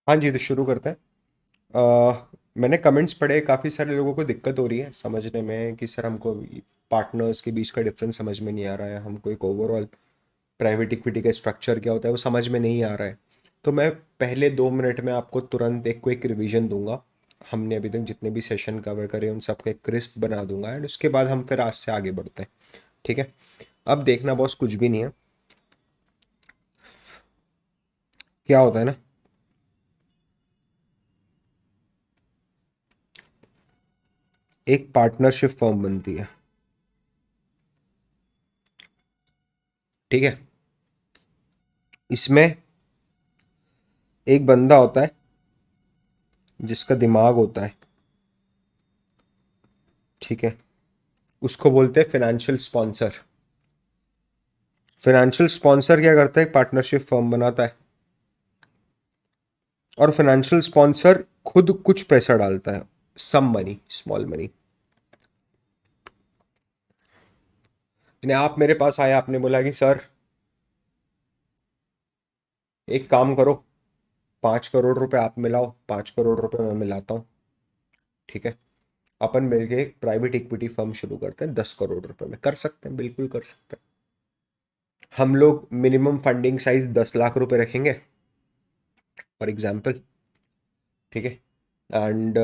हाँ जी, तो शुरू करते हैं। मैंने कमेंट्स पढ़े, काफ़ी सारे लोगों को दिक्कत हो रही है समझने में कि सर हमको पार्टनर्स के बीच का डिफरेंस समझ में नहीं आ रहा है, हमको एक ओवरऑल प्राइवेट इक्विटी का स्ट्रक्चर क्या होता है वो समझ में नहीं आ रहा है। तो मैं पहले 2 मिनट में आपको तुरंत एक क्विक रिवीजन दूंगा। हमने अभी तक जितने भी सेशन कवर करे उन सबका एक क्रिस्प बना दूंगा एंड उसके बाद हम फिर आज से आगे बढ़ते हैं। ठीक है। अब देखना बॉस, कुछ भी नहीं है। क्या होता है ना, एक पार्टनरशिप फॉर्म बनती है। ठीक है। इसमें एक बंदा होता है जिसका दिमाग होता है। ठीक है। उसको बोलते हैं फाइनेंशियल स्पॉन्सर। फाइनेंशियल स्पॉन्सर क्या करता है, एक पार्टनरशिप फर्म बनाता है और फाइनेंशियल स्पॉन्सर खुद कुछ पैसा डालता है, सम मनी, स्मॉल मनी। यानी आप मेरे पास आए, आपने बोला कि सर एक काम करो, 5 करोड़ रुपए आप मिलाओ, 5 करोड़ रुपए मैं मिलाता हूँ। ठीक है। अपन मिलके एक प्राइवेट इक्विटी फर्म शुरू करते हैं, 10 करोड़ रुपए में कर सकते हैं, बिल्कुल कर सकते हैं। हम लोग मिनिमम फंडिंग साइज 10 लाख रुपए रखेंगे फॉर एग्जाम्पल। ठीक है। And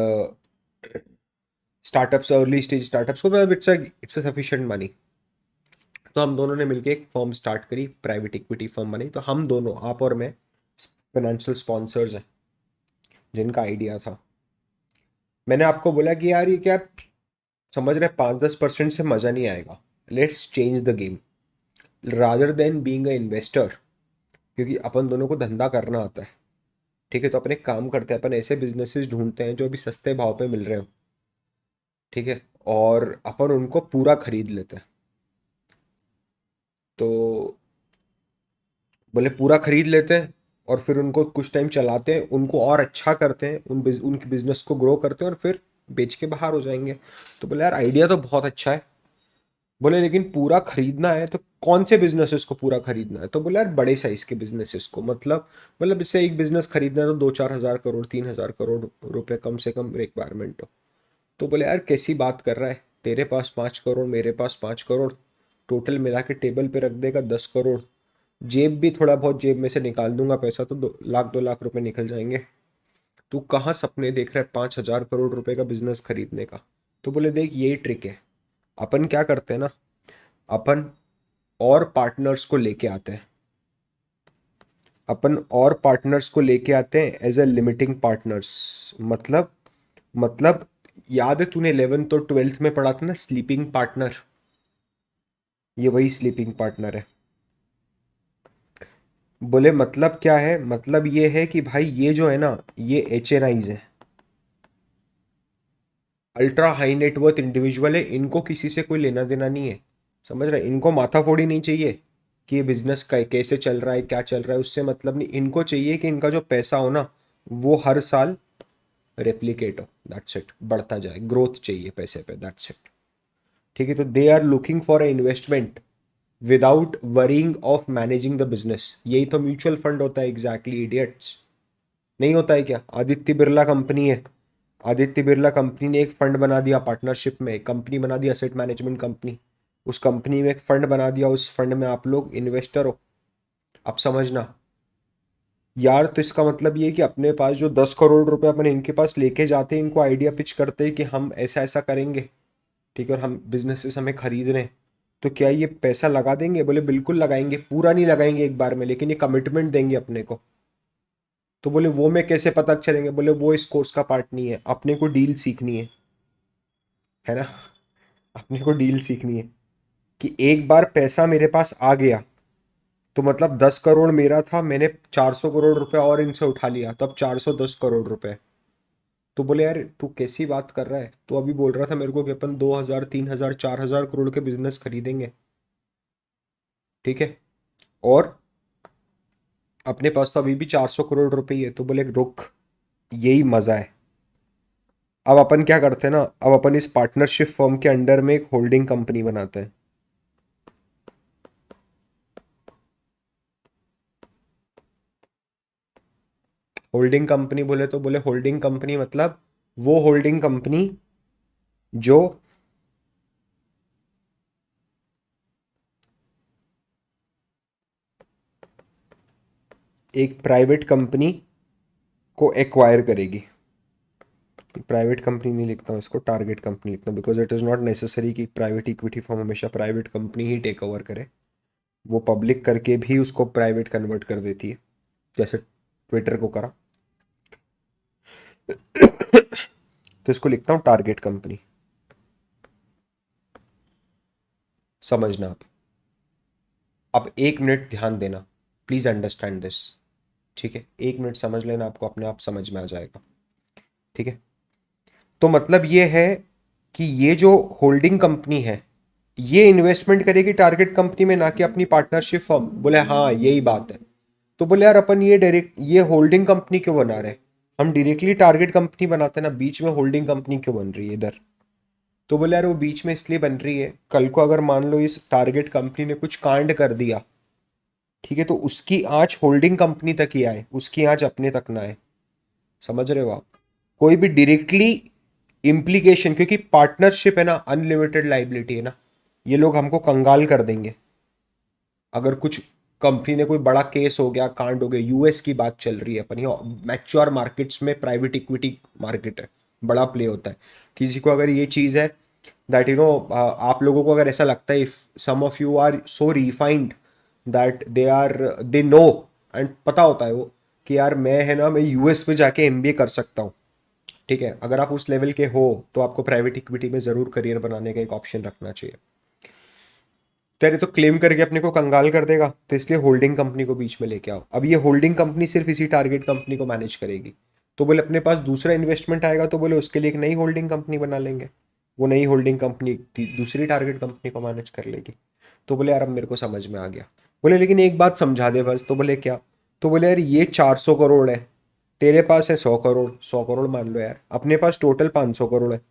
startups, early stage startups को मतलब इट्स अ सफिशिएंट मनी। तो हम दोनों ने मिलके एक फर्म स्टार्ट करी, प्राइवेट इक्विटी फर्म बनी। तो हम दोनों, आप और मैं, फाइनेंशियल स्पॉन्सर्स हैं जिनका आइडिया था। मैंने आपको बोला कि यार ये क्या, समझ रहे, 5-10% से मज़ा नहीं आएगा। Let's change the game rather than being a investor, क्योंकि अपन दोनों को धंधा करना आता है। ठीक है। तो अपन एक काम करते हैं, अपन ऐसे बिजनेसेस ढूंढते हैं जो अभी सस्ते भाव पे मिल रहे हो। ठीक है। और अपन उनको पूरा खरीद लेते हैं। तो बोले पूरा खरीद लेते हैं और फिर उनको कुछ टाइम चलाते हैं, उनको और अच्छा करते हैं, उनके बिजनेस को ग्रो करते हैं और फिर बेच के बाहर हो जाएंगे। तो बोले यार आइडिया तो बहुत अच्छा है। बोले लेकिन पूरा खरीदना है तो कौन से बिजनेसेस को पूरा खरीदना है? तो बोले यार बड़े साइज के बिजनेसेस को, मतलब इससे एक बिजनेस खरीदना है तो 2-4 हज़ार करोड़, 3 हज़ार करोड़ रुपए कम से कम रिक्वायरमेंट हो। तो बोले यार कैसी बात कर रहा है, तेरे पास 5 करोड़, मेरे पास 5 करोड़, टोटल मिला के टेबल पे रख देगा 10 करोड़। जेब भी थोड़ा बहुत जेब में से निकाल दूंगा पैसा तो 2 लाख रुपए निकल जाएंगे। तू कहाँ सपने देख रहा है 5 हज़ार करोड़ रुपए का बिजनेस खरीदने का? तो बोले देख यही ट्रिक है। अपन क्या करते हैं ना, अपन और पार्टनर्स को लेके आते हैं। अपन और पार्टनर्स को लेके आते हैं एज ए लिमिटिंग पार्टनर्स। मतलब मतलब याद है तूने 11th और 12th में पढ़ा था ना, स्लीपिंग पार्टनर? ये वही स्लीपिंग पार्टनर है। बोले मतलब क्या है, मतलब ये है कि भाई ये जो है ना, ये HNIs है, अल्ट्रा हाई नेटवर्थ इंडिविजुअल है। इनको किसी से कोई लेना देना नहीं है। समझ रहे, इनको माथा फोड़ी नहीं चाहिए कि ये बिजनेस का कैसे चल रहा है, क्या चल रहा है, उससे मतलब नहीं। इनको चाहिए कि इनका जो पैसा हो ना, वो हर साल रेप्लिकेट हो, दैट्स इट, बढ़ता जाए, ग्रोथ चाहिए पैसे पे, दैट्स इट। ठीक है। तो they are looking for a investment without worrying of managing the business. यही तो म्यूचुअल फंड होता है, एग्जैक्टली इडियट्स। नहीं होता है क्या? आदित्य बिरला कंपनी है, आदित्य बिरला कंपनी ने एक फंड बना दिया, पार्टनरशिप में एक कंपनी बना दी, असेट मैनेजमेंट कंपनी। उस कंपनी में एक फंड बना दिया, उस फंड में आप लोग इन्वेस्टर हो। अब समझना यार, तो इसका मतलब ये है कि अपने पास जो 10 करोड़ रुपए अपन इनके पास लेके जाते हैं, इनको आइडिया पिच करते हैं कि हम ऐसा ऐसा करेंगे। ठीक है। और हम बिजनेसेस हमें खरीद रहे हैं, तो क्या ये पैसा लगा देंगे? बोले बिल्कुल लगाएंगे, पूरा नहीं लगाएंगे एक बार में, लेकिन ये कमिटमेंट देंगे अपने को। तो बोले वो मैं कैसे पता चलेंगे? बोले वो इस कोर्स का पार्ट नहीं है, अपने को डील सीखनी है ना, अपने को डील सीखनी है कि एक बार पैसा मेरे पास आ गया तो मतलब 10 करोड़ मेरा था, मैंने 400 करोड़ रुपए और इनसे उठा लिया, तब 410 करोड़ रुपए। तो बोले यार तू कैसी बात कर रहा है, तू अभी बोल रहा था मेरे को कि अपन 2,000, 3,000, 4,000 करोड़ के बिजनेस खरीदेंगे। ठीक है। और अपने पास तो अभी भी 400 करोड़ रुपए ही है। तो बोले रुक, यही मजा है। अब अपन क्या करते हैं ना, अब अपन इस पार्टनरशिप फर्म के अंडर में एक होल्डिंग कंपनी बनाते हैं। होल्डिंग कंपनी बोले तो बोले होल्डिंग कंपनी मतलब वो होल्डिंग कंपनी जो एक प्राइवेट कंपनी को एक्वायर करेगी। प्राइवेट कंपनी नहीं लिखता हूँ इसको, टारगेट कंपनी लिखता हूँ, because it is not necessary कि प्राइवेट इक्विटी फर्म हमेशा प्राइवेट कंपनी ही टेक ओवर करे। वो पब्लिक करके भी उसको प्राइवेट कन्वर्ट कर देती है, जैसे ट्विटर को करा। तो इसको लिखता हूँ टारगेट कंपनी। समझना आप, अब 1 मिनट ध्यान देना, प्लीज अंडरस्टैंड दिस। ठीक है, 1 मिनट समझ लेना, आपको अपने आप समझ में आ जाएगा। ठीक है, तो मतलब ये है कि ये जो होल्डिंग कंपनी है ये इन्वेस्टमेंट करेगी टारगेट कंपनी में, ना कि अपनी पार्टनरशिप फर्म। बोले हाँ यही बात है। तो बोले यार अपन ये डायरेक्ट ये होल्डिंग कंपनी क्यों बना रहे हैं, हम डायरेक्टली टारगेट कंपनी बनाते हैं ना, बीच में होल्डिंग कंपनी क्यों बन रही है इधर। तो बोले यार वो बीच में इसलिए बन रही है, कल को अगर मान लो इस टारगेट कंपनी ने कुछ कांड कर दिया, ठीक है, तो उसकी आंच होल्डिंग कंपनी तक ही आए, उसकी आंच अपने तक ना आए। समझ रहे हो आप, कोई भी डायरेक्टली इम्प्लीकेशन, क्योंकि पार्टनरशिप है ना, अनलिमिटेड लाइबिलिटी है ना, ये लोग हमको कंगाल कर देंगे अगर कुछ कंपनी ने कोई बड़ा केस हो गया, कांड हो गया। यूएस की बात चल रही है, अपन ये मैच्योर मार्केट्स में प्राइवेट इक्विटी मार्केट है, बड़ा प्ले होता है। किसी को अगर ये चीज़ है दैट आप लोगों को अगर ऐसा लगता है, if some of you are so refined that they know and पता होता है वो कि यार मैं है ना, मैं यूएस में जाके एमबीए कर सकता हूँ। ठीक है, अगर आप उस लेवल के हो तो आपको प्राइवेट इक्विटी में ज़रूर करियर बनाने का एक ऑप्शन रखना चाहिए। तेरे तो क्लेम करके अपने को कंगाल कर देगा, तो इसलिए होल्डिंग कंपनी को बीच में लेके आओ। अब ये होल्डिंग कंपनी सिर्फ इसी टारगेट कंपनी को मैनेज करेगी। तो बोले अपने पास दूसरा इन्वेस्टमेंट आएगा तो बोले उसके लिए एक नई होल्डिंग कंपनी बना लेंगे, वो नई होल्डिंग कंपनी दूसरी टारगेट कंपनी को मैनेज कर लेगी। तो बोले यार अब मेरे को समझ में आ गया। बोले लेकिन एक बात समझा दे बस। तो बोले क्या। तो बोले यार ये 400 करोड़ है, तेरे पास है 100 करोड़, 100 करोड़ मान लो यार, अपने पास टोटल 500 करोड़ है।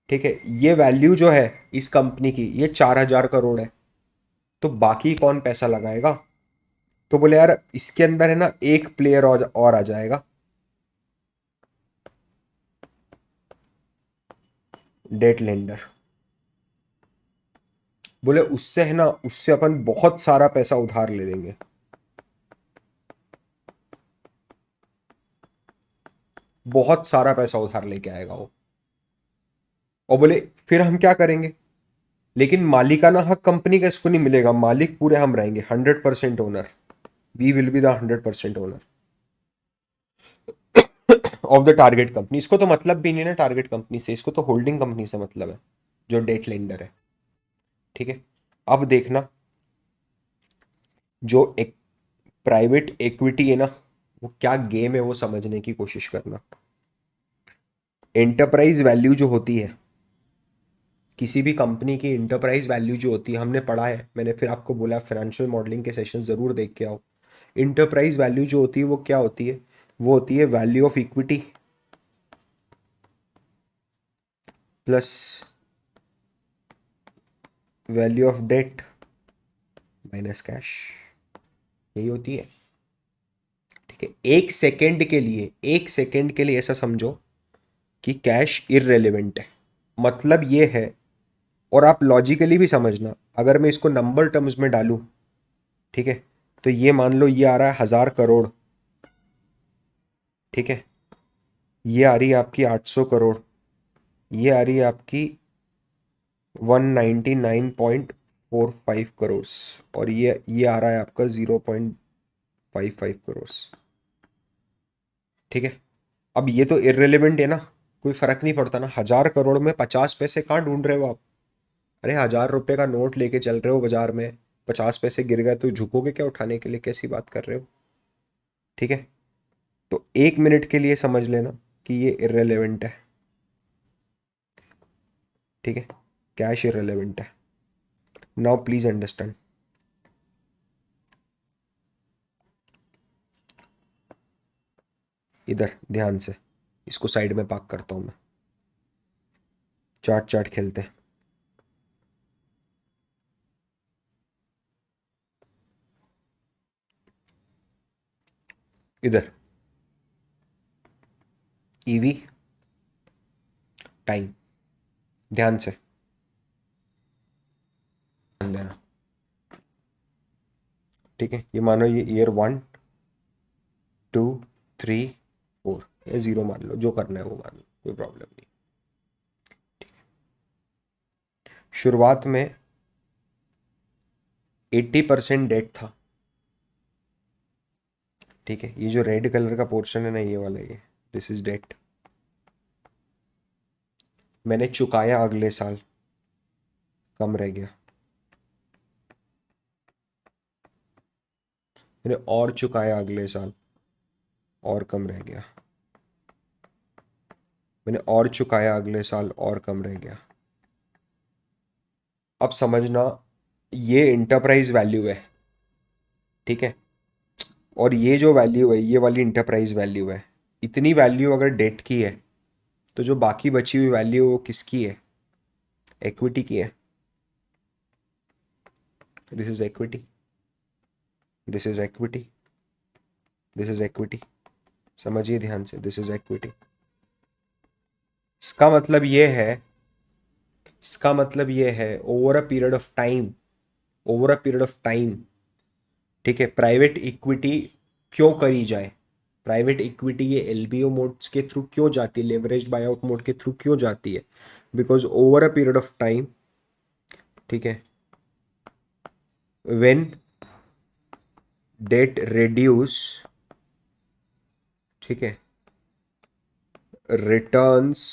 ठीक है, ये वैल्यू जो है इस कंपनी की ये 4000 करोड़ है, तो बाकी कौन पैसा लगाएगा। तो बोले यार इसके अंदर है ना एक प्लेयर और आ जाएगा, डेट लेंडर। बोले उससे है ना, उससे अपन बहुत सारा पैसा उधार ले लेंगे। बहुत सारा पैसा उधार लेके आएगा वो। और बोले फिर हम क्या करेंगे, लेकिन मालिकाना हक कंपनी का इसको नहीं मिलेगा, मालिक पूरे हम रहेंगे, 100% owner. We will be the 100% owner of the target company. इसको तो मतलब भी नहीं ना टारगेट कंपनी से, इसको तो होल्डिंग कंपनी से मतलब है, जो डेट लेंडर है। ठीक है, अब देखना, जो एक प्राइवेट इक्विटी है ना, वो क्या गेम है वो समझने की कोशिश करना। एंटरप्राइज वैल्यू जो होती है, किसी भी कंपनी की एंटरप्राइज वैल्यू जो होती है, हमने पढ़ा है, मैंने फिर आपको बोला फाइनेंशियल मॉडलिंग के सेशन जरूर देख के आओ। इंटरप्राइज वैल्यू जो होती है वो क्या होती है, वो होती है value of equity plus value of debt minus cash, यही होती है। ठीक है, एक सेकेंड के लिए, एक सेकेंड के लिए ऐसा समझो कि कैश इररेलेवेंट है, मतलब ये है। और आप लॉजिकली भी समझना, अगर मैं इसको नंबर टर्म्स में डालूं, ठीक है, तो ये मान लो ये आ रहा है 1000 करोड़। ठीक है, ये आ रही है आपकी 800 करोड़, ये आ रही है आपकी 199.45 करोड़, और ये आ रहा है आपका 0.55 करोड़। ठीक है, अब ये तो इररिलेवेंट है ना, कोई फर्क नहीं पड़ता ना, 1000 करोड़ में 50 पैसे कहाँ ढूंढ रहे हो आप। अरे 1000 रुपए का नोट लेके चल रहे हो बाजार में, 50 पैसे गिर गए तो झुकोगे क्या उठाने के लिए, कैसी बात कर रहे हो। ठीक है, तो 1 मिनट के लिए समझ लेना कि ये इररेलेवेंट है। ठीक है, कैश इररेलेवेंट है। नाउ प्लीज अंडरस्टैंड, इधर ध्यान से, इसको साइड में पार्क करता हूं मैं, चार्ट चार्ट खेलते हैं। इधर ईवी, टाइम, ध्यान से ध्यान देना। ठीक है, ये मानो ये ईयर 1, 2, 3, 4 या 0 मान लो, जो करना है वो मान लो, कोई प्रॉब्लम नहीं। शुरुआत में 80% डेट था। ठीक है, ये जो रेड कलर का पोर्शन है ना, ये वाला, ये दिस इज डेट। मैंने चुकाया अगले साल, कम रह गया। मैंने और चुकाया अगले साल, और कम रह गया। मैंने और चुकाया अगले साल, और कम रह गया। अब समझना, ये इंटरप्राइज वैल्यू है। ठीक है, और ये जो वैल्यू है, ये वाली इंटरप्राइज वैल्यू है। इतनी वैल्यू अगर डेट की है, तो जो बाकी बची हुई वैल्यू वो किसकी है? इक्विटी की है। This is equity, this is equity, this is equity. समझिए ध्यान से, दिस इज इक्विटी। इसका मतलब ये है, इसका मतलब ये है over a period of time, over a period of time. ठीक है, प्राइवेट इक्विटी क्यों करी जाए? प्राइवेट इक्विटी ये एलबीओ मोड्स के थ्रू क्यों जाती है, लेवरेज्ड बायआउट मोड के थ्रू क्यों जाती है? Because over a period of time, ठीक है, व्हेन डेट रिड्यूस, ठीक है, returns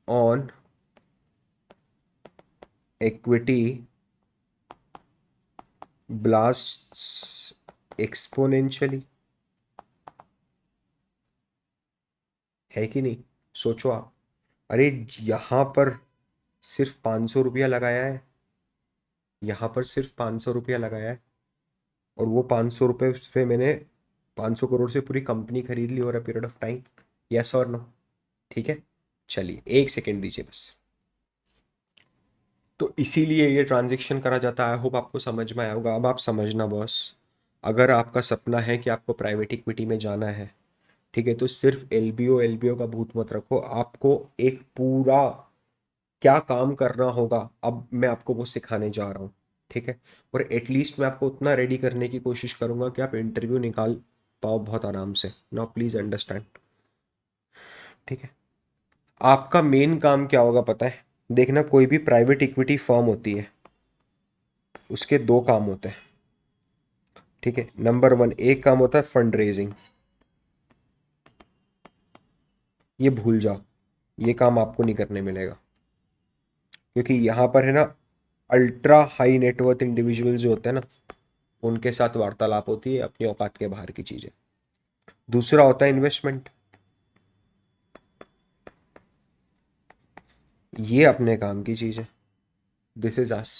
on equity blasts exponentially. है कि नहीं? सोचो आप, अरे यहां पर सिर्फ 500 रुपया लगाया है, यहां पर सिर्फ 500 रुपया लगाया है, और वो 500 रुपये पे मैंने 500 करोड़ से पूरी कंपनी खरीद ली over a period of time. Yes और नो? ठीक है, चलिए 1 सेकेंड दीजिए बस। तो इसीलिए ये ट्रांजेक्शन करा जाता है। होप आपको समझ में आया होगा। अब आप समझना बॉस, अगर आपका सपना है कि आपको प्राइवेट इक्विटी में जाना है, ठीक है, तो सिर्फ एलबीओ एलबीओ का भूत मत रखो। आपको एक पूरा क्या काम करना होगा, अब मैं आपको वो सिखाने जा रहा हूँ। ठीक है, और एटलीस्ट मैं आपको उतना रेडी करने की कोशिश करूंगा कि आप इंटरव्यू निकाल पाओ बहुत आराम से। Now please understand. ठीक है, आपका मेन काम क्या होगा पता है? देखना, कोई भी प्राइवेट इक्विटी फर्म होती है, उसके 2 काम होते हैं। ठीक है, नंबर 1, एक काम होता है फंड रेजिंग। ये भूल जाओ, ये काम आपको नहीं करने मिलेगा, क्योंकि यहाँ पर है ना, अल्ट्रा हाई नेटवर्थ इंडिविजुअल जो होते हैं ना, उनके साथ वार्तालाप होती है, अपनी औकात के बाहर की चीजें। दूसरा होता है इन्वेस्टमेंट, ये अपने काम की चीज है। दिस इज अस।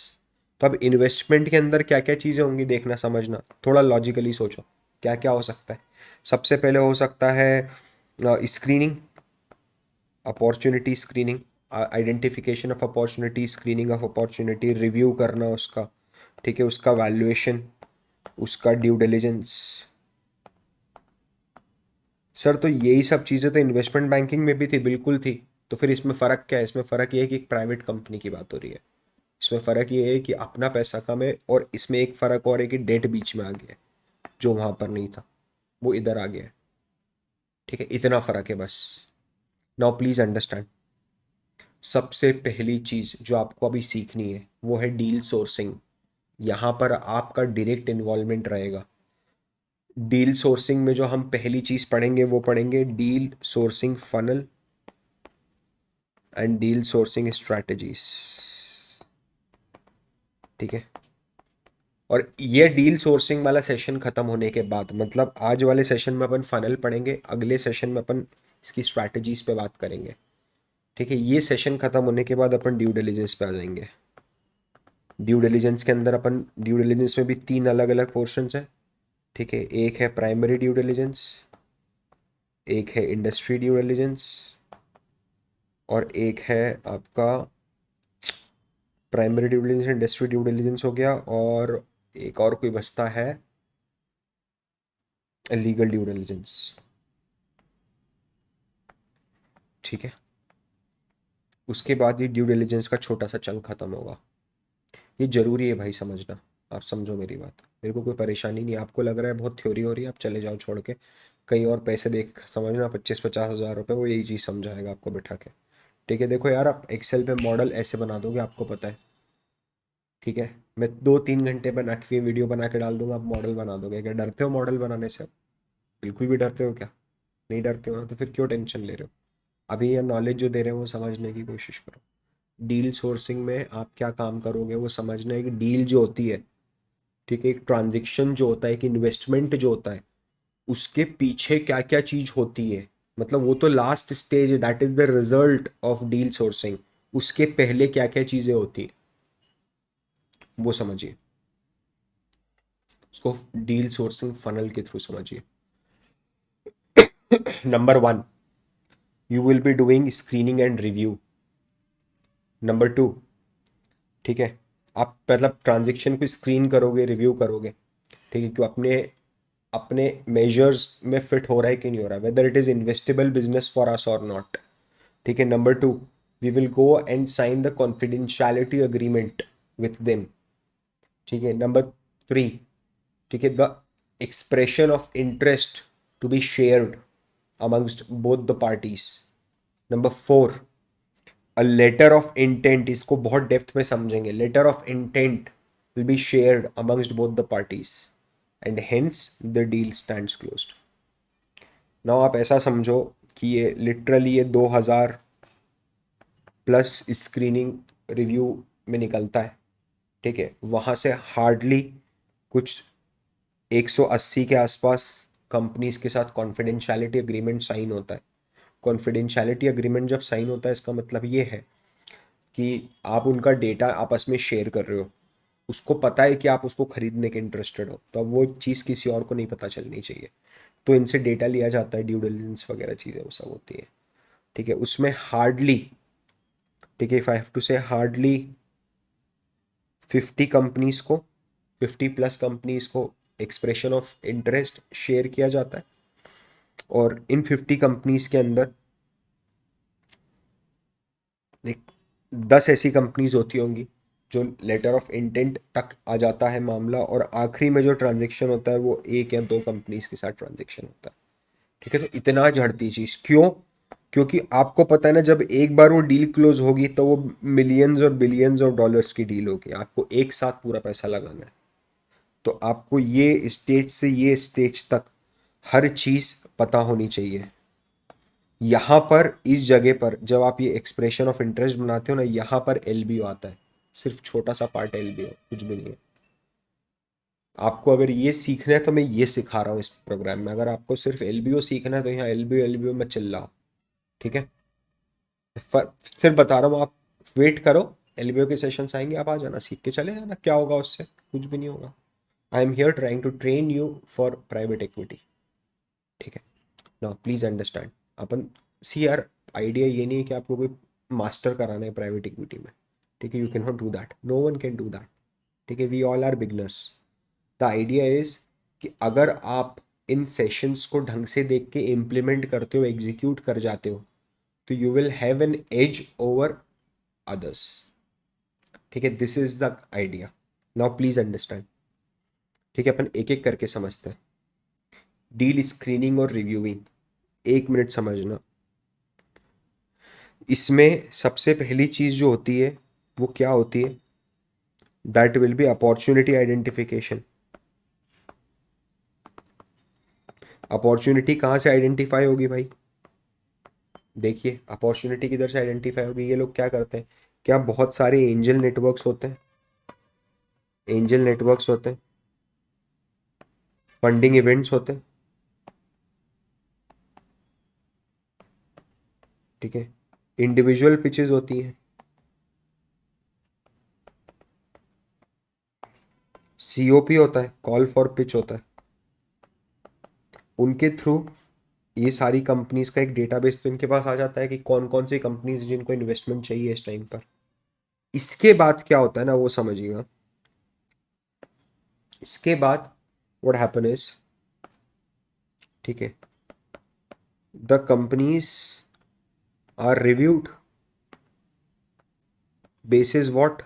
तो अब इन्वेस्टमेंट के अंदर क्या क्या चीजें होंगी, देखना समझना, थोड़ा लॉजिकली सोचो क्या क्या हो सकता है। सबसे पहले हो सकता है screening, opportunity screening, identification of opportunity, screening of opportunity, review करना उसका। ठीक है, उसका वैल्यूएशन, उसका ड्यू डिलिजेंस। सर तो यही सब चीज़ें तो इन्वेस्टमेंट बैंकिंग में भी थी, बिल्कुल थी। तो फिर इसमें फ़र्क क्या है? इसमें फ़र्क ये है कि एक प्राइवेट कंपनी की बात हो रही है। इसमें फ़र्क ये है कि अपना पैसा कम है, और इसमें एक फ़र्क और है कि डेट बीच में आ गया है, जो वहाँ पर नहीं था वो इधर आ गया है। ठीक है, इतना फ़र्क है बस। नाउ प्लीज़ अंडरस्टैंड, सबसे पहली चीज़ जो आपको अभी सीखनी है वो है डील सोर्सिंग। यहाँ पर आपका डायरेक्ट इन्वॉल्वमेंट रहेगा। डील सोर्सिंग में जो हम पहली चीज़ पढ़ेंगे वो पढ़ेंगे deal sourcing funnel and deal sourcing strategies. ठीक है, और ये डील सोर्सिंग वाला सेशन खत्म होने के बाद, मतलब आज वाले सेशन में अपन फनल पढ़ेंगे, अगले सेशन में अपन इसकी स्ट्रैटेजीज पे बात करेंगे। ठीक है, ये सेशन खत्म होने के बाद अपन ड्यू डिलिजेंस पे आ जाएंगे। ड्यू डिलिजेंस के अंदर अपन, ड्यू डिलिजेंस में भी 3 अलग अलग पोर्शंस हैं। ठीक है, एक है प्राइमरी ड्यू डिलिजेंस, एक है इंडस्ट्री ड्यू डिलिजेंस, और एक है आपका primary due diligence, industry due diligence हो गया, और एक और कोई बचता है, लीगल ड्यू डिलिजेंस। ठीक है, उसके बाद ये ड्यू डिलिजेंस का छोटा सा चंक खत्म होगा। ये जरूरी है भाई समझना। आप समझो मेरी बात, मेरे को कोई परेशानी नहीं है। आपको लग रहा है बहुत थ्योरी हो रही है, आप चले जाओ छोड़ के कहीं और पैसे देख समझना, 25-50 हज़ार रुपये वो यही चीज़ समझाएगा आपको बैठा के। ठीक है, देखो यार, आप एक्सेल पे मॉडल ऐसे बना दोगे, आपको पता है। ठीक है, मैं 2-3 घंटे बना के वीडियो बना के डाल दूंगा, आप मॉडल बना दोगे। क्या डरते हो मॉडल बनाने से? बिल्कुल भी डरते हो क्या? नहीं डरते हो ना, तो फिर क्यों टेंशन ले रहे हो? अभी ये नॉलेज जो दे रहे हैं वो समझने की कोशिश करो। डील सोर्सिंग में आप क्या काम करोगे वो समझना है कि डील जो होती है, ठीक है, एक ट्रांजेक्शन जो होता है, एक इन्वेस्टमेंट जो होता है, उसके पीछे क्या क्या चीज होती है। मतलब वो तो लास्ट स्टेज है, that is the result of deal sourcing. उसके पहले क्या क्या चीजें होती है वो समझिए। उसको डील सोर्सिंग फनल के थ्रू समझिए। Number 1, you will be doing screening and review. Number 2, ठीक है, आप मतलब ट्रांजेक्शन को स्क्रीन करोगे, रिव्यू करोगे, ठीक है, क्यों अपने अपने मेजर्स में फिट हो रहा है कि नहीं हो रहा है, whether it is investable business for us और नॉट। ठीक है, number 2, we will go and sign the confidentiality agreement with them. ठीक है, नंबर 3, ठीक है, the expression of interest to be shared amongst both the parties. Number 4, a letter of intent, इसको बहुत depth में समझेंगे। Letter of intent will be shared amongst both the parties and hence the deal stands closed. Now आप ऐसा समझो कि ये literally ये 2000 प्लस स्क्रीनिंग रिव्यू में निकलता है। ठीक है, वहाँ से हार्डली कुछ 180 के आसपास कंपनीज के साथ कॉन्फिडेंशियलिटी अग्रीमेंट साइन होता है। कॉन्फिडेंशियलिटी अग्रीमेंट जब साइन होता है, इसका मतलब ये है कि आप उनका डेटा आपस में शेयर कर रहे हो। उसको पता है कि आप उसको खरीदने के इंटरेस्टेड हो, तो अब वो चीज़ किसी और को नहीं पता चलनी चाहिए। तो इनसे डेटा लिया जाता है, ड्यू डिलिजेंस वगैरह चीज़ें वो सब होती है। ठीक है, उसमें हार्डली, ठीक है, इफ आई हैव टू से हार्डली 50 कंपनीज को, 50 प्लस कंपनीज को एक्सप्रेशन ऑफ इंटरेस्ट शेयर किया जाता है। और इन 50 कंपनीज के अंदर एक 10 ऐसी कंपनीज होती होंगी जो लेटर ऑफ इंटेंट तक आ जाता है मामला, और आखिरी में जो ट्रांजेक्शन होता है वो 1 या 2 कंपनीज के साथ ट्रांजेक्शन होता है। ठीक है, तो इतना झड़ती चीज क्यों? क्योंकि आपको पता है ना, जब एक बार वो डील क्लोज होगी तो वो मिलियंस और बिलियंस ऑफ डॉलर्स की डील होगी, आपको एक साथ पूरा पैसा लगाना है। तो आपको ये स्टेज से ये स्टेज तक हर चीज पता होनी चाहिए। यहाँ पर इस जगह पर जब आप ये एक्सप्रेशन ऑफ इंटरेस्ट बनाते हो ना, यहाँ पर एलबीओ आता है। सिर्फ छोटा सा पार्ट एलबीओ, कुछ भी नहीं है। आपको अगर ये सीखना है तो मैं ये सिखा रहा हूँ इस प्रोग्राम में। अगर आपको सिर्फ एलबीओ सीखना है तो यहाँ एलबीओ एलबीओ में चिल्ला। ठीक है, सिर्फ बता रहा हूँ, आप वेट करो, एलबीओ के सेशंस आएंगे, आप आ जाना, सीख के चले जाना। क्या होगा उससे? कुछ भी नहीं होगा। I am here trying to train you for private equity. ठीक है, नाउ प्लीज अंडरस्टैंड। अपन सी यार, आइडिया ये नहीं है कि आपको कोई मास्टर कराना है प्राइवेट इक्विटी में। ठीक है, you can not do that, no one can do that. ठीक है, we all are beginners. The idea is कि अगर आप इन सेशंस को ढंग से देख के इम्प्लीमेंट करते हो, एग्जीक्यूट कर जाते हो, तो you will have an edge over others. ठीक है, this is the idea. Now please understand. ठीक है, अपन एक एक करके समझते हैं। डील स्क्रीनिंग और रिव्यूइंग, 1 मिनट समझना। इसमें सबसे पहली चीज जो होती है वो क्या होती है? That will be opportunity identification. Opportunity कहाँ से आइडेंटिफाई होगी भाई? देखिए, अपॉर्चुनिटी किधर से आइडेंटिफाई होगी? ये लोग क्या करते हैं, क्या बहुत सारे एंजल नेटवर्क्स होते हैं, एंजल नेटवर्क्स होते हैं, फंडिंग इवेंट्स होते हैं। ठीक है, इंडिविजुअल पिचेस होती हैं, सीओपी होता है, कॉल फॉर पिच होता है। उनके थ्रू ये सारी कंपनीज का एक डेटाबेस तो इनके पास आ जाता है कि कौन कौन सी कंपनीज जिनको इन्वेस्टमेंट चाहिए इस टाइम पर। इसके बाद क्या होता है ना, वो समझिएगा। इसके बाद व्हाट हैपन इज, ठीक है, the companies are reviewed basis what?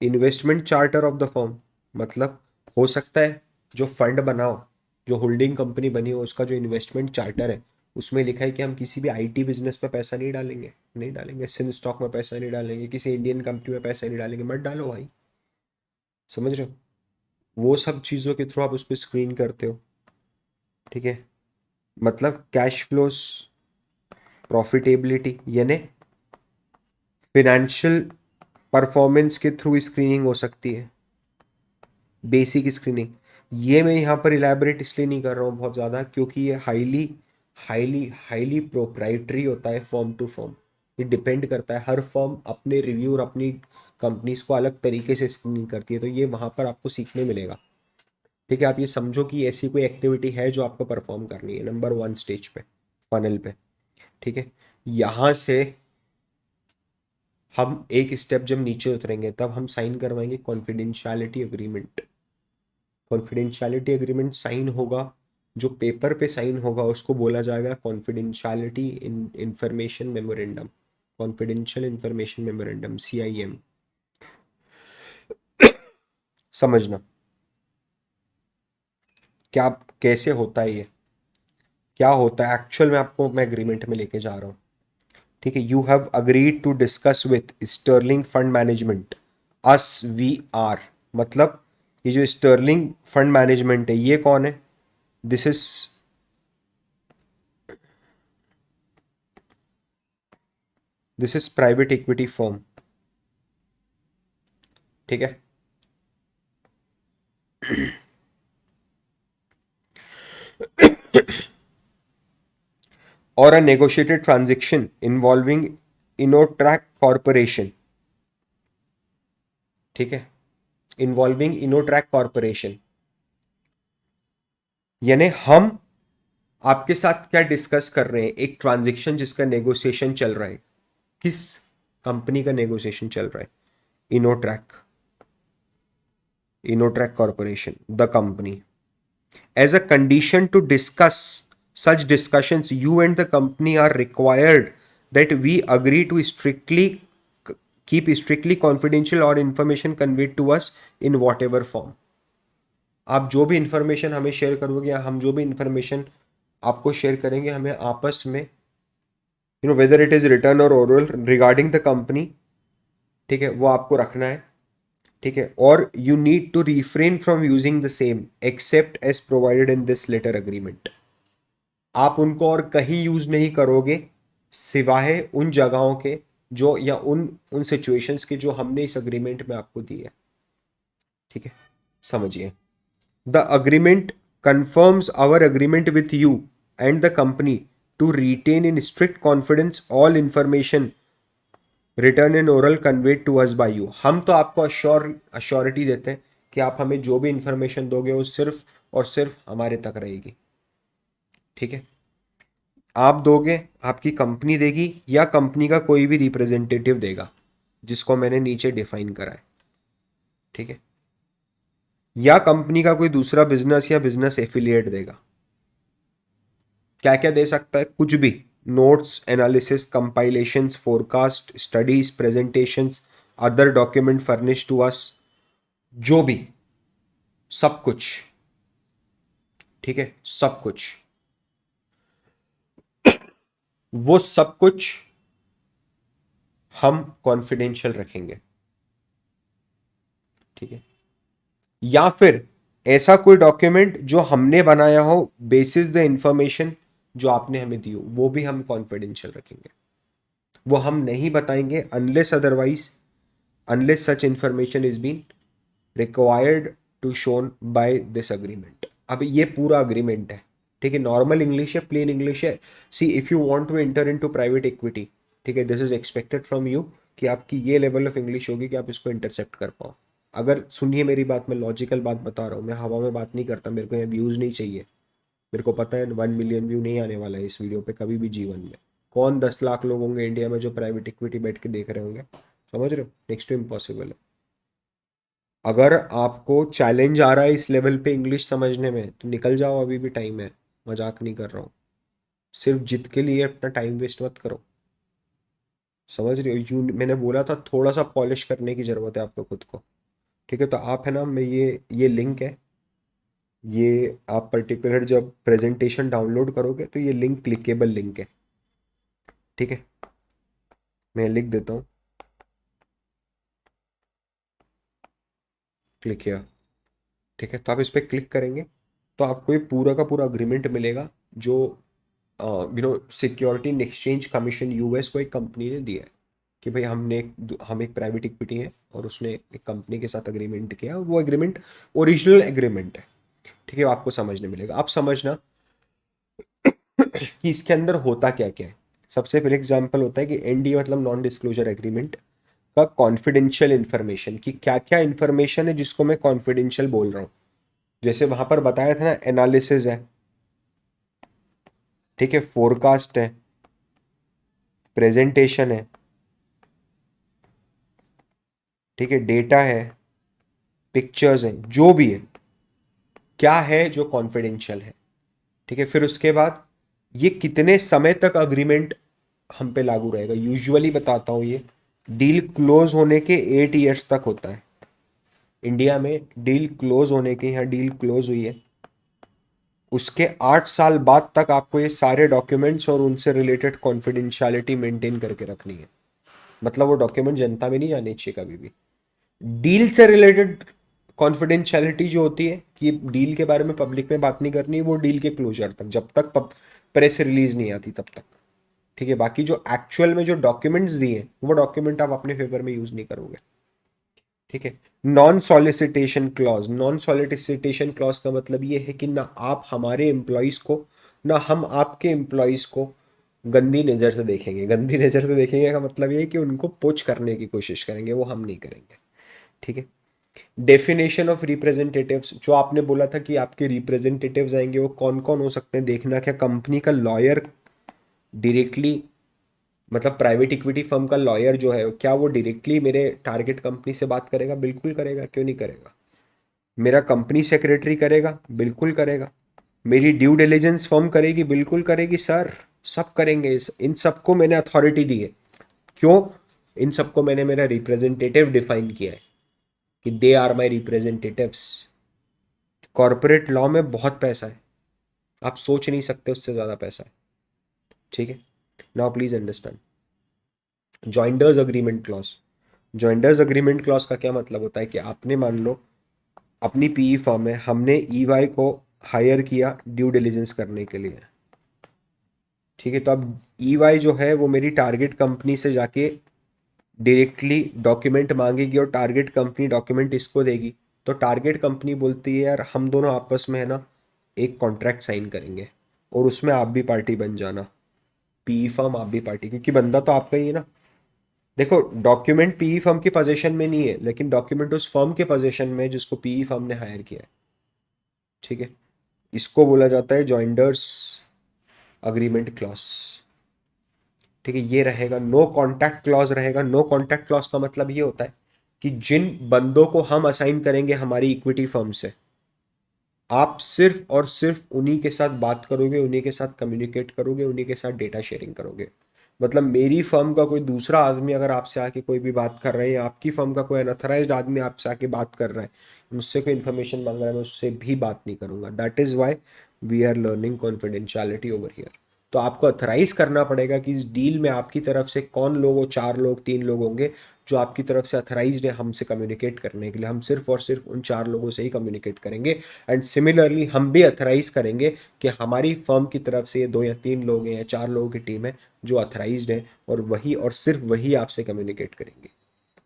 Investment charter of the firm. मतलब हो सकता है जो फंड बनाओ, जो होल्डिंग कंपनी बनी हो, उसका जो इन्वेस्टमेंट चार्टर है उसमें लिखा है कि हम किसी भी आईटी बिजनेस में पैसा नहीं डालेंगे, नहीं डालेंगे, सिन स्टॉक में पैसा नहीं डालेंगे, किसी इंडियन कंपनी में पैसा नहीं डालेंगे। मत डालो भाई, समझ रहे हो? वो सब चीज़ों के थ्रू आप उस पर स्क्रीन करते हो। ठीक है, मतलब कैश फ्लोस, प्रॉफिटेबिलिटी, यानी फिनेंशियल परफॉर्मेंस के थ्रू स्क्रीनिंग हो सकती है, बेसिक स्क्रीनिंग। ये मैं यहाँ पर इलेबरेट इसलिए नहीं कर रहा हूँ बहुत ज़्यादा, क्योंकि ये हाईली हाईली हाईली प्रोप्राइटरी होता है फर्म टू फर्म। ये डिपेंड करता है, हर फर्म अपने रिव्यू और अपनी कंपनीज को अलग तरीके से स्क्रीनिंग करती है, तो ये वहाँ पर आपको सीखने मिलेगा। ठीक है, आप ये समझो कि ऐसी कोई एक्टिविटी है जो आपको परफॉर्म करनी है नंबर 1 स्टेज पे, फनल पे। ठीक है, यहाँ से हम एक स्टेप जब नीचे उतरेंगे तब हम साइन करवाएंगे confidentiality agreement. Confidentiality agreement sign होगा, जो पेपर पे साइन होगा उसको बोला जाएगा confidentiality in information memorandum, confidential information memorandum, CIM। समझना क्या कैसे होता है ये, क्या होता है एक्चुअल में, आपको मैं एग्रीमेंट में लेके जा रहा हूँ। ठीक है, you have agreed to discuss with Sterling fund management, SVR। मतलब ये जो स्टर्लिंग फंड मैनेजमेंट है ये कौन है? This is private equity firm. ठीक है, और अ नेगोशिएटेड ट्रांजेक्शन इन्वॉल्विंग इनोट्रैक कॉरपोरेशन। ठीक है, इन्वॉल्विंग इनोट्रैक कॉरपोरेशन, यानी हम आपके साथ क्या डिस्कस कर रहे हैं, एक ट्रांजेक्शन जिसका नेगोशिएशन चल रहा है। किस कंपनी का नेगोशिएशन चल रहा है? Innotrack, Innotrack corporation the company. As a condition to discuss such discussions, you and the company are required that we agree to keep strictly confidential or information conveyed to us in whatever form। आप जो भी information हमें share करोगे या हम जो भी information आपको शेयर करेंगे, हमें आपस में वेदर इट इज रिटर्न और ओरल रिगार्डिंग द कंपनी, ठीक है, वो आपको रखना है। ठीक है, और you need to refrain from using the same except as provided in this letter agreement. आप उनको और कहीं यूज नहीं करोगे सिवाय उन जगहों के जो, या उन उन सिचुएशंस के जो हमने इस अग्रीमेंट में आपको दी है। ठीक है, समझिए। The agreement confirms our agreement with you and the company to retain in strict confidence all information written and oral conveyed to us by you। हम तो आपको अश्योरिटी देते हैं कि आप हमें जो भी इंफॉर्मेशन दोगे वो सिर्फ और सिर्फ हमारे तक रहेगी। ठीक है, आप दोगे, आपकी कंपनी देगी, या कंपनी का कोई भी रिप्रेजेंटेटिव देगा जिसको मैंने नीचे डिफाइन करा है। ठीक है, या कंपनी का कोई दूसरा बिजनेस या बिजनेस एफिलिएट देगा। क्या क्या दे सकता है? कुछ भी, notes, analysis, compilations, forecast, studies, presentations, other document furnish to us, जो भी, सब कुछ। ठीक है, सब कुछ, वो सब कुछ हम कॉन्फिडेंशियल रखेंगे। ठीक है, या फिर ऐसा कोई डॉक्यूमेंट जो हमने बनाया हो बेसिस द इंफॉर्मेशन जो आपने हमें दी हो, वो भी हम कॉन्फिडेंशियल रखेंगे। वो हम नहीं बताएंगे unless otherwise, unless such information is been required to shown by this agreement. अब ये पूरा अग्रीमेंट है। ठीक है, नॉर्मल इंग्लिश है, प्लेन इंग्लिश है। See, if you want to enter into private equity, ठीक है, this is expected from you कि आपकी ये लेवल ऑफ इंग्लिश होगी कि आप इसको इंटरसेप्ट कर पाओ। अगर सुनिए मेरी बात, मैं लॉजिकल बात बता रहा हूँ, मैं हवा में बात नहीं करता। मेरे को यहाँ व्यूज़ नहीं चाहिए। मेरे को पता है 1 मिलियन व्यू नहीं आने वाला है इस वीडियो पे कभी भी जीवन में। कौन 10 लाख लोग होंगे इंडिया में जो प्राइवेट इक्विटी बैठ के देख रहे होंगे? समझ रहे हो? नेक्स्ट टू इम्पॉसिबल है। अगर आपको चैलेंज आ रहा है इस लेवल पे इंग्लिश समझने में तो निकल जाओ, अभी भी टाइम है। मजाक नहीं कर रहा हूँ। सिर्फ जिद के लिए अपना टाइम वेस्ट मत करो। समझ रहे हो? मैंने बोला था थोड़ा सा पॉलिश करने की जरूरत है आपको खुद को। ठीक है, तो आप है ना, मैं ये लिंक है, ये आप पर्टिकुलर जब प्रेजेंटेशन डाउनलोड करोगे तो ये लिंक क्लिकेबल लिंक है। ठीक है, मैं लिख देता हूँ, क्लिक किया। ठीक है, तो आप इस पर क्लिक करेंगे तो आपको ये पूरा का पूरा अग्रीमेंट मिलेगा, जो security and exchange commission US को एक कंपनी ने दिया है कि भाई हम एक प्राइवेट इक्विटी है और उसने एक कंपनी के साथ अग्रीमेंट किया, और वो एग्रीमेंट ओरिजिनल एग्रीमेंट है। ठीक है, वो आपको समझने मिलेगा। आप समझना कि इसके अंदर होता क्या क्या है। सबसे पहले एग्जांपल होता है कि एनडीए मतलब नॉन डिस्क्लोजर एग्रीमेंट का कॉन्फिडेंशियल इन्फॉर्मेशन, कि क्या क्या इन्फॉर्मेशन है जिसको मैं कॉन्फिडेंशियल बोल रहा हूँ। जैसे वहां पर बताया था ना, एनालिसिस है, ठीक है, फोरकास्ट है, प्रेजेंटेशन है, ठीक है, डेटा है, पिक्चर्स हैं, जो भी है, क्या है जो कॉन्फिडेंशियल है। ठीक है, फिर उसके बाद ये कितने समय तक अग्रीमेंट हम पे लागू रहेगा। यूजुअली बताता हूँ, ये डील क्लोज होने के 8 ईयर्स तक होता है इंडिया में। डील क्लोज होने के, यहाँ डील क्लोज हुई है, उसके 8 साल बाद तक आपको ये सारे डॉक्यूमेंट्स और उनसे रिलेटेड कॉन्फिडेंशियलिटी मेंटेन करके रखनी है। मतलब वो डॉक्यूमेंट जनता में नहीं जाने चाहिए कभी भी। डील से रिलेटेड कॉन्फिडेंशियलिटी जो होती है कि डील के बारे में पब्लिक में बात नहीं करनी, वो डील के क्लोजर तक, जब तक प्रेस रिलीज नहीं आती तब तक। ठीक है, बाकी जो एक्चुअल में जो डॉक्यूमेंट्स दिए हैं वो डॉक्यूमेंट आप अपने फेवर में यूज नहीं करोगे। ठीक है, non solicitation clause. Non solicitation clause का मतलब ये है कि ना आप हमारे एम्प्लॉयज को, ना हम आपके एम्प्लॉयज को गंदी नज़र से देखेंगे। गंदी नज़र से देखेंगे का मतलब ये है कि उनको पोच करने की कोशिश करेंगे, वो हम नहीं करेंगे। ठीक है, डेफिनेशन ऑफ रिप्रेजेंटेटिव्स, जो आपने बोला था कि आपके रिप्रेजेंटेटिव्स आएंगे, वो कौन कौन हो सकते हैं देखना। क्या कंपनी का लॉयर डायरेक्टली, मतलब प्राइवेट इक्विटी फर्म का लॉयर जो है, क्या वो डायरेक्टली मेरे टारगेट कंपनी से बात करेगा? बिल्कुल करेगा, क्यों नहीं करेगा। मेरा कंपनी सेक्रेटरी करेगा? बिल्कुल करेगा। मेरी ड्यू डिलिजेंस फर्म करेगी? बिल्कुल करेगी सर, सब करेंगे। इन सबको मैंने अथॉरिटी दी है। क्यों? इन सबको मैंने मेरा रिप्रेजेंटेटिव डिफाइन किया है कि they are my representatives. Corporate law में बहुत पैसा है, आप सोच नहीं सकते उससे ज़्यादा पैसा है। ठीक है, now please understand joinders agreement clause. Joinders agreement clause का क्या मतलब होता है कि आपने मान लो अपनी पीई फर्म है, हमने ईवाई को हायर किया ड्यू डिलिजेंस करने के लिए। ठीक है, तो अब ईवाई जो है वो मेरी टारगेट कंपनी से जाके डायरेक्टली डॉक्यूमेंट मांगेगी और टारगेट कंपनी डॉक्यूमेंट इसको देगी। तो टारगेट कंपनी बोलती है यार हम दोनों आपस में है ना एक कॉन्ट्रैक्ट साइन करेंगे, और उसमें आप भी पार्टी बन जाना, पीई फर्म आप भी पार्टी, क्योंकि बंदा तो आपका ही है ना। देखो, डॉक्यूमेंट पीई फर्म के पोजीशन में नहीं है, लेकिन डॉक्यूमेंट उस फर्म के पोजीशन में है जिसको पीई फर्म ने हायर किया है। ठीक है, इसको बोला जाता है जॉइंडर्स अग्रीमेंट क्लॉज। ठीक है, ये रहेगा। नो कॉन्टैक्ट क्लॉज रहेगा। नो कॉन्टैक्ट क्लॉज का मतलब ये होता है कि जिन बंदों को हम असाइन करेंगे हमारी इक्विटी फर्म से, आप सिर्फ और सिर्फ उन्हीं के साथ बात करोगे, उन्हीं के साथ कम्युनिकेट करोगे, उन्हीं के साथ डेटा शेयरिंग करोगे। मतलब मेरी फर्म का कोई दूसरा आदमी अगर आपसे आके कोई भी बात कर रहा है, या आपकी फर्म का कोई अनऑथराइज्ड आदमी आपसे आके बात कर रहा है, मुझसे कोई इन्फॉर्मेशन मांग रहा है, मैं उससे भी बात नहीं करूंगा। That is why we are learning confidentiality over here. तो आपको अथराइज करना पड़ेगा कि इस डील में आपकी तरफ से कौन लोग हो, 4 लोग 3 लोग होंगे जो आपकी तरफ से अथराइज्ड है हमसे कम्युनिकेट करने के लिए। हम सिर्फ और सिर्फ उन 4 लोगों से ही कम्युनिकेट करेंगे। एंड सिमिलरली हम भी अथराइज करेंगे कि हमारी फर्म की तरफ से ये 2 या 3 लोग हैं या 4 लोगों की टीम है जो अथराइज्ड है, और वही और सिर्फ वही आपसे कम्युनिकेट करेंगे।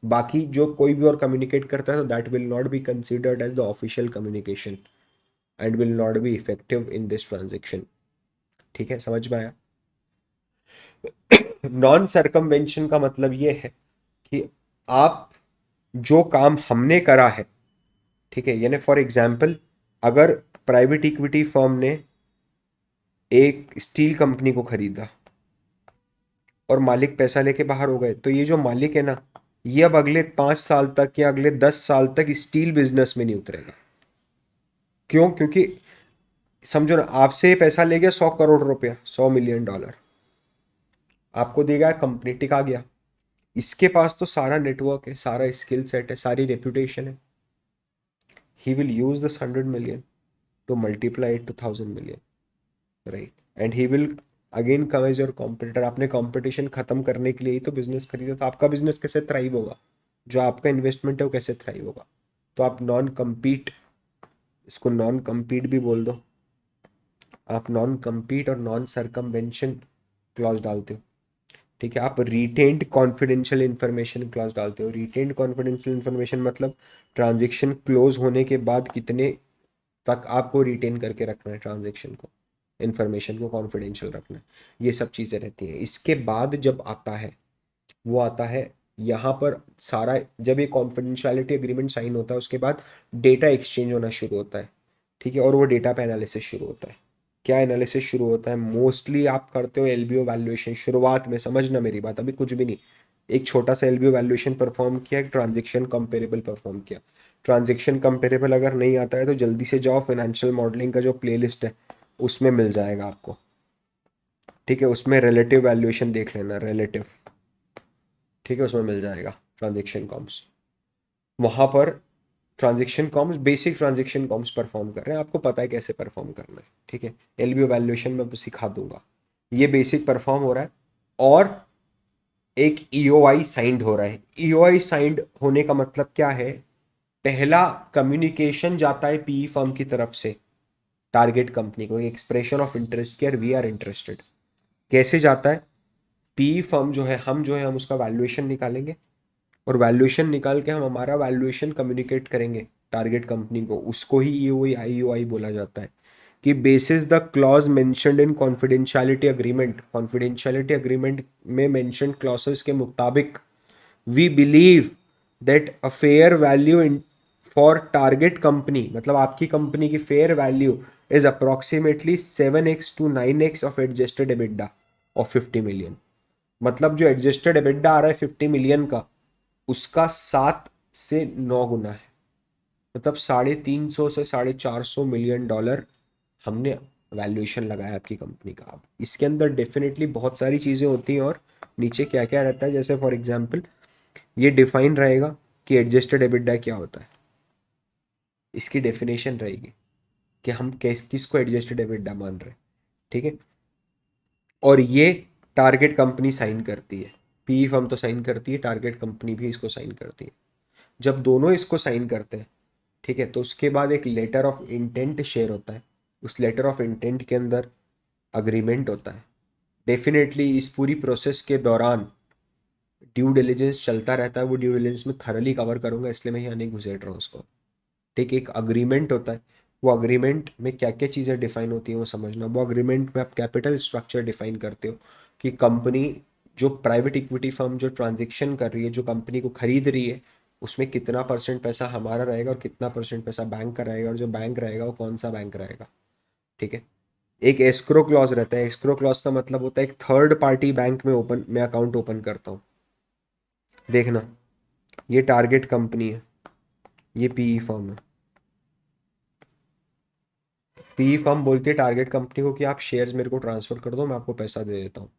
बाकी जो कोई भी और कम्युनिकेट करता है तो that will not be considered as the official communication and will not be effective in this transaction. ठीक है, समझ में आया? नॉन सरकमवेंशन का मतलब ये है कि आप जो काम हमने करा है, ठीक है, यानी फॉर एग्जाम्पल अगर प्राइवेट इक्विटी फर्म ने एक स्टील कंपनी को खरीदा और मालिक पैसा लेके बाहर हो गए, तो ये जो मालिक है ना, ये अब अगले 5 साल तक या अगले 10 साल तक स्टील बिजनेस में नहीं उतरेगा। क्यों? क्योंकि समझो ना, आपसे पैसा ले गया 100 करोड़ रुपया, 100 मिलियन डॉलर आपको देगा, कंपनी टिका गया। इसके पास तो सारा नेटवर्क है, सारा स्किल सेट है, सारी रेपुटेशन है। He will use this 100 million to multiply it to 1000 million, right? And he will again come as your competitor. आपने कंपटीशन खत्म करने के लिए ही तो बिजनेस खरीदा, तो आपका बिजनेस कैसे थ्राइव होगा? जो आपका इन्वेस्टमेंट है वो कैसे थ्राइव होगा? तो आप नॉन कम्पीट, इसको नॉन कम्पीट भी बोल दो, आप नॉन कम्पीट और नॉन सरकमवेंशन क्लॉज डालते हो। ठीक है, आप रिटेन्ड कॉन्फिडेंशियल इन्फॉर्मेशन क्लॉज डालते हो। रिटेन्ड कॉन्फिडेंशियल इन्फॉर्मेशन मतलब ट्रांजेक्शन क्लोज होने के बाद कितने तक आपको रिटेन करके रखना है, ट्रांजेक्शन को, इन्फॉर्मेशन को कॉन्फिडेंशियल रखना है, ये सब चीज़ें रहती हैं। इसके बाद जब आता है, वो आता है यहाँ पर सारा, जब ये कॉन्फिडेंशियलिटी एग्रीमेंट साइन होता है उसके बाद डेटा एक्सचेंज होना शुरू होता है। ठीक है, और वो डेटा पे एनालिसिस शुरू होता है। क्या एनालिसिस शुरू होता है? मोस्टली आप करते हो एलबीओ वैल्यूएशन शुरुआत में, समझना मेरी बात, अभी कुछ भी नहीं। एक छोटा सा एलबीओ वैल्यूएशन परफॉर्म किया, एक ट्रांजेक्शन कंपेरेबल परफॉर्म किया। ट्रांजेक्शन कंपेरेबल अगर नहीं आता है तो जल्दी से जाओ, फाइनेंशियल मॉडलिंग का जो प्लेलिस्ट है उसमें मिल जाएगा आपको। ठीक है, उसमें रिलेटिव वैल्यूएशन देख लेना, रिलेटिव। ठीक है, उसमें मिल जाएगा ट्रांजेक्शन कॉम्स। वहाँ पर transaction comps, basic transaction comps perform कर रहे हैं, आपको पता है कैसे परफॉर्म करना है। ठीक है, एलबीओ वैल्यूएशन में सिखा दूंगा। ये बेसिक परफॉर्म हो रहा है, और एक ईओआई साइंड हो रहा है। ईओआई साइंड होने का मतलब क्या है? पहला कम्युनिकेशन जाता है पीई फर्म की तरफ से टारगेट कंपनी को, एक्सप्रेशन ऑफ इंटरेस्ट के, वी आर इंटरेस्टेड। कैसे जाता है? पीई फर्म जो है, हम उसका वैल्यूएशन निकालेंगे, और वैल्यूएशन निकाल के हम हमारा वैल्यूएशन कम्युनिकेट करेंगे टारगेट कंपनी को, उसको ही ईओआई बोला जाता है। कि basis the clause mentioned in confidentiality agreement, confidentiality agreement में मेंशनड क्लॉसेस के मुताबिक we believe that a fair value in for target company, मतलब आपकी कंपनी की fair value is approximately 7x to 9x of adjusted EBITDA of 50 million. मतलब जो adjusted EBITDA आ रहा है 50 मिलियन का, उसका 7 से 9 गुना है। मतलब 350 से 450 मिलियन डॉलर हमने वैल्यूएशन लगाया आपकी कंपनी का। अब इसके अंदर डेफिनेटली बहुत सारी चीज़ें होती हैं, और नीचे क्या क्या रहता है, जैसे फॉर एग्जांपल ये डिफाइन रहेगा कि एडजस्टेड एबिटडा क्या होता है, इसकी डेफिनेशन रहेगी कि हम किसको एडजस्टेड एबिटडा मान रहे हैं। ठीक है, और ये टारगेट कंपनी साइन करती है। पीई फर्म तो साइन करती है, टारगेट कंपनी भी इसको साइन करती है। जब दोनों इसको साइन करते हैं, ठीक है, तो उसके बाद एक लेटर ऑफ इंटेंट शेयर होता है। उस लेटर ऑफ इंटेंट के अंदर अग्रीमेंट होता है। डेफिनेटली इस पूरी प्रोसेस के दौरान ड्यू डिलिजेंस चलता रहता है, वो ड्यू डिलिजेंस में थरली कवर करूंगा, इसलिए मैं यहाँ नहीं घुसेड़ रहा हूँ उसको। ठीक है, एक अग्रीमेंट होता है, वो अग्रीमेंट में क्या क्या चीज़ें डिफाइन होती हैं वो समझना। वो अग्रीमेंट में आप कैपिटल स्ट्रक्चर डिफाइन करते हो कि कंपनी, जो प्राइवेट इक्विटी फर्म जो ट्रांजेक्शन कर रही है, जो कंपनी को खरीद रही है, उसमें कितना परसेंट पैसा हमारा रहेगा और कितना परसेंट पैसा बैंक का रहेगा, और जो बैंक रहेगा वो कौन सा बैंक रहेगा। ठीक है, एक एस्क्रो क्लॉज रहता है। एस्क्रो क्लॉज का मतलब होता है एक थर्ड पार्टी बैंक में अकाउंट ओपन करता हूँ। देखना, ये टारगेट कंपनी है, ये पीई फर्म है। पीई फर्म बोलती है टारगेट कंपनी को कि आप शेयर्स मेरे को ट्रांसफर कर दो, मैं आपको पैसा दे देता हूँ।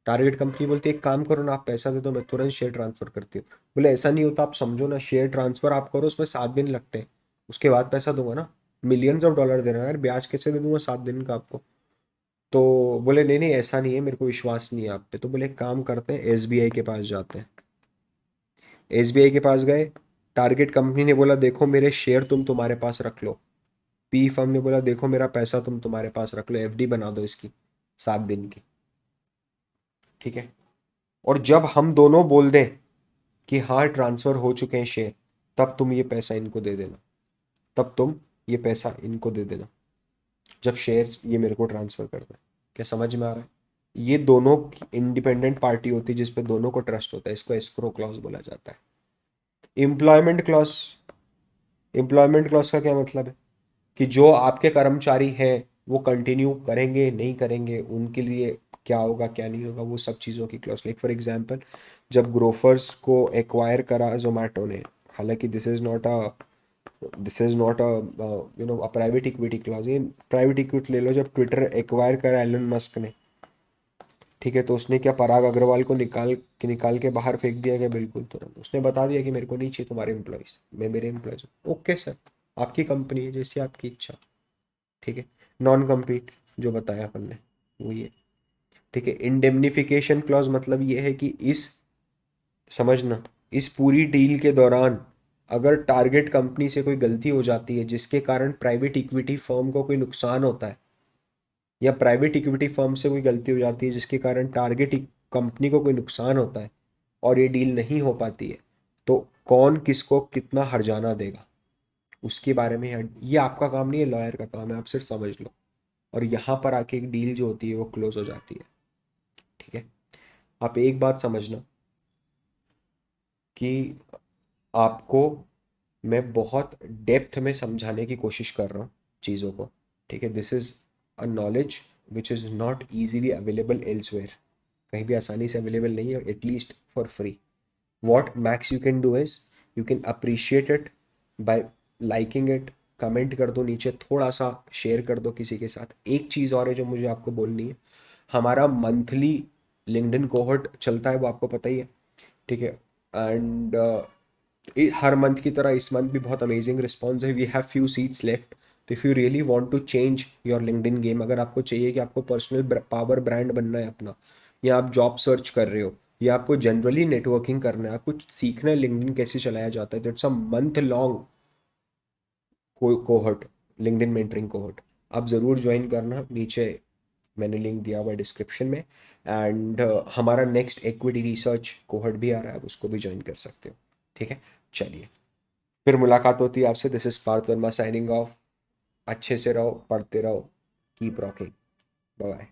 टारगेट कंपनी बोलती है एक काम करो ना, आप पैसा दे दो, मैं तुरंत शेयर ट्रांसफर करती हूँ। बोले ऐसा नहीं होता, आप समझो ना, शेयर ट्रांसफर आप करो, उसमें 7 दिन लगते हैं, उसके बाद पैसा दूंगा ना। मिलियंस ऑफ डॉलर देना है यार, ब्याज कैसे दे दूंगा 7 दिन का आपको? तो बोले नहीं नहीं, ऐसा नहीं है, मेरे को विश्वास नहीं है आप पे। तो बोले एक काम करते हैं, एसबीआई के पास जाते हैं। एसबीआई के पास गए, टारगेट कंपनी ने बोला देखो मेरे शेयर तुम तुम्हारे पास रख लो। पी फर्म ने बोला देखो मेरा पैसा तुम तुम्हारे पास रख लो, एफडी बना दो इसकी 7 दिन की। ठीक है, और जब हम दोनों बोल दें कि हाँ ट्रांसफर हो चुके हैं शेयर, तब तुम ये पैसा इनको दे देना, तब तुम ये पैसा इनको दे देना, जब शेयर्स ये मेरे को ट्रांसफर कर दें। क्या समझ में आ रहा है? ये दोनों इंडिपेंडेंट पार्टी होती है जिसपे दोनों को ट्रस्ट होता है, इसको एस्क्रो क्लॉज बोला जाता है। एम्प्लॉयमेंट क्लॉज, एम्प्लॉयमेंट क्लॉज का क्या मतलब है? कि जो आपके कर्मचारी हैं वो कंटिन्यू करेंगे नहीं करेंगे, उनके लिए क्या होगा क्या नहीं होगा, वो सब चीज़ों की क्लॉज। लाइक फॉर एग्जांपल, जब ग्रोफर्स को एक्वायर करा जोमेटो ने, हालांकि this is not a this is not a a private equity clause. ये प्राइवेट इक्विटी ले लो, जब ट्विटर एक्वायर करा एलन मस्क ने, ठीक है, तो उसने क्या पराग अग्रवाल को निकाल के बाहर फेंक दिया गया? बिल्कुल तुरंत उसने बता दिया कि मेरे को नहीं चाहिए तुम्हारे एम्प्लॉयज़, मैं मेरे एम्प्लॉयज़ हूँ। ओके सर, आपकी कंपनी है, जैसी आपकी इच्छा। ठीक है। नॉन कम्पीट जो बताया अपन ने वो ये। ठीक है। इंडेमनिफिकेशन क्लॉज मतलब ये है कि इस, समझना, इस पूरी डील के दौरान अगर टारगेट कंपनी से कोई गलती हो जाती है जिसके कारण प्राइवेट इक्विटी फर्म को कोई नुकसान होता है, या प्राइवेट इक्विटी फर्म से कोई गलती हो जाती है जिसके कारण टारगेट कंपनी को कोई नुकसान होता है और ये डील नहीं हो पाती है, तो कौन किसको कितना हर्जाना देगा उसके बारे में ये आपका काम नहीं है, लॉयर का काम है। आप सिर्फ समझ लो, और यहाँ पर आके एक डील जो होती है वो क्लोज हो जाती है। ठीक है। आप एक बात समझना कि आपको मैं बहुत डेप्थ में समझाने की कोशिश कर रहा हूँ चीज़ों को। ठीक है। This is a knowledge which is not easily available elsewhere, कहीं भी आसानी से अवेलेबल नहीं है, at least for free. What max you can do is you can appreciate it by liking it, comment कर दो नीचे, थोड़ा सा शेयर कर दो किसी के साथ। एक चीज़ और है जो मुझे आपको बोलनी है, हमारा मंथली लिंक्डइन कोहॉर्ट चलता है, वो आपको पता ही है। ठीक है। एंड हर मंथ की तरह इस मंथ भी बहुत अमेजिंग रिस्पॉन्स है। We have few seats left. तो if you really want to change your LinkedIn game, अगर आपको चाहिए कि आपको पर्सनल पावर ब्रांड बनना है अपना, या आप जॉब सर्च कर रहे हो, या आपको जनरली नेटवर्किंग करना है, कुछ सीखना है लिंक्डइन कैसे चलाया जाता है, तो it's a month long cohort, LinkedIn mentoring cohort. आप ज़रूर ज्वाइन करना, नीचे मैंने लिंक दिया हुआ है डिस्क्रिप्शन में। एंड हमारा नेक्स्ट इक्विटी रिसर्च कोहर्ट भी आ रहा है, आप उसको भी ज्वाइन कर सकते हो। ठीक है। चलिए, फिर मुलाकात होती है आपसे। This is Parth Verma signing off. अच्छे से रहो, पढ़ते रहो, कीप रॉकिंग। बाय।